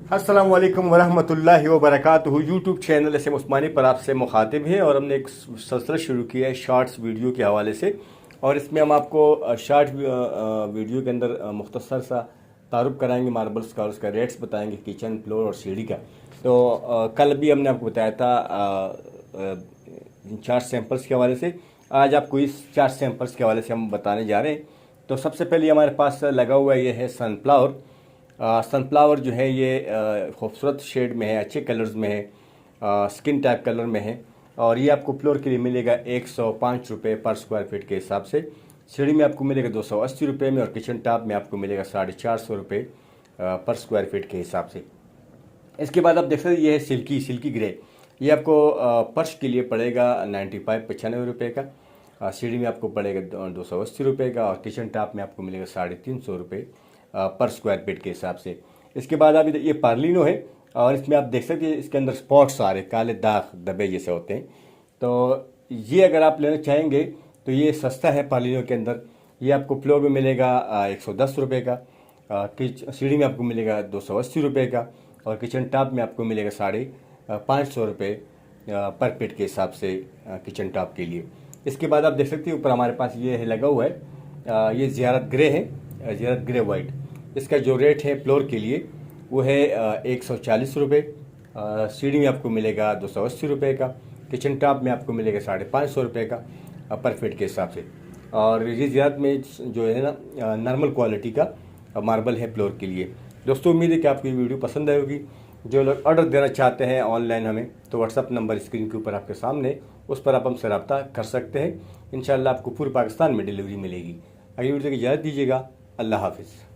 अस्सलाम वालेकुम वरहमतुल्लाहि वबरकातुहू। यूट्यूब चैनल एस एम उस्मानी पर आपसे मुखातिब हैं और हमने एक सिलसिला शुरू किया है शॉर्ट्स वीडियो के हवाले से। और इसमें हम आपको शॉर्ट वीडियो के अंदर मुख्तसर सा तारुफ कराएंगे मार्बल्स का और उसका रेट्स बताएंगे, किचन, फ्लोर और सीढ़ी का। तो कल भी हमने आपको बताया था इन 4 सैंपल्स के हवाले से। आज आपको इस 4 सैंपल्स के हवाले से हम बताने जा रहे हैं। तो सबसे पहले हमारे पास लगा हुआ ये है सनफ्लावर। सनफ्लावर जो है ये खूबसूरत शेड में है, अच्छे कलर्स में है, स्किन टाइप कलर में है। और ये आपको फ्लोर के लिए मिलेगा 105 रुपये पर स्क्वायर फीट के हिसाब से। सीढ़ी में आपको मिलेगा 280 रुपये में और किचन टॉप में आपको मिलेगा 450 रुपये पर स्क्वायर फीट के हिसाब से। इसके बाद आप देख सकते हैं ये है सिल्की ग्रे। ये आपको फर्श के लिए पड़ेगा 95 रुपये का। सीढ़ी में आपको पड़ेगा 280 रुपये का और किचन टॉप में आपको मिलेगा 350 रुपये पर स्क्वायर फीट के हिसाब से। इसके बाद अभी ये पार्लिनो है और इसमें आप देख सकते हैं इसके अंदर स्पॉट्स आ रहे, काले दाग धब्बे जैसे होते हैं। तो ये अगर आप लेना चाहेंगे तो ये सस्ता है पार्लिनो के अंदर। ये आपको फ्लोर में मिलेगा 110 रुपये का, सीढ़ी में आपको मिलेगा 280 रुपये का और किचन टॉप में आपको मिलेगा 550 रुपये पर फीट के हिसाब से किचन टॉप के लिए। इसके बाद आप देख सकते हैं ऊपर हमारे पास ये है लगा हुआ है, ये ज़ियारत ग्रे है, ज़ियारत ग्रे वाइट। इसका जो रेट है फ्लोर के लिए वो है 140 रुपये। सीढ़ी में आपको मिलेगा 280 रुपये का, किचन टॉप में आपको मिलेगा 550 रुपये का पर फीट के हिसाब से। और ये ज़ियारत में जो है ना नॉर्मल क्वालिटी का मार्बल है फ्लोर के लिए। दोस्तों उम्मीद है कि आपको ये वीडियो पसंद आई होगी। जो लोग ऑर्डर देना चाहते हैं ऑनलाइन हमें, तो व्हाट्सअप नंबर स्क्रीन के ऊपर आपके सामने, उस पर आप हमसे रब्ता कर सकते हैं। इंशाल्लाह आपको पूरे पाकिस्तान में डिलीवरी मिलेगी। अगली वीडियो की इजाज़त दीजिएगा। अल्लाह हाफिज़।